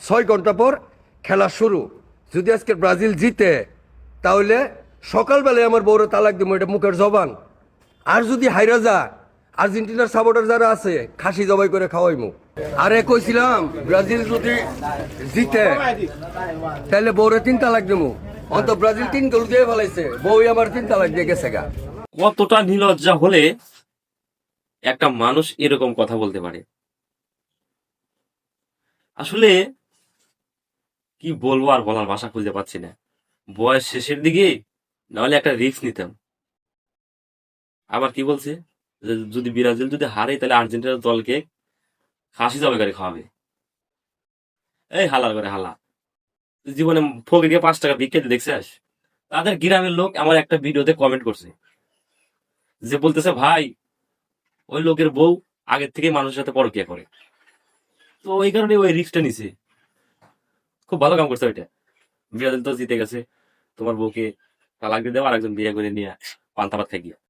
6 ঘন্টা পর খেলা শুরু। যদি আজকে ব্রাজিল জিতে তাহলে সকালবেলায় আমার বউরে তালাক দিব, এটা মুখের জবান। আর যদি হাইরা যা, আর্জেন্টিনার সাপোর্টার যারা আছে খাসি জবাই করে খাওয়াইমু। আরে কইছিলাম ব্রাজিল যদি জিতে তাহলে বউরে 3 তালাক দেবো। অন্ত ব্রাজিল 3 গোল দিয়ে ফেলাইছে, বউ আমার 3 তালাক দিয়ে গেছে গা। কতটা নির্লজ্জা হলে একটা মানুষ এরকম কথা বলতে পারে? আসলে কি বলবো, আর বলার ভাষা খুঁজে পাচ্ছি না। বয়স শেষের দিকে নাহলে একটা রিস্ক নিতাম। আবার কি বলছে যে যদি ব্রাজিল যদি হারে তাহলে আর্জেন্টিনার দলকে খাসি জবাই করে খাওয়াবে। এই হালার করে হালা, জীবনে ফকিরকে 5 টাকা ভিক্ষা দিতে দেখছিস? তাদের গ্রামের লোক আমার একটা ভিডিওতে কমেন্ট করছে, যে বলতেছে ভাই ওই লোকের বউ আগের থেকে মানুষের সাথে পরকিয়া করে, তো ওই কারণে ওই রিস্কটা নিছে। খুব ভালো কাম করছে ওইটা। ব্রাজিল তো জিতে গেছে, তোমার বউকে তালাক দিয়ে দেওয়া আর একজন বিয়ে করে নিয়ে পান্তা ভাত খাই গিয়া।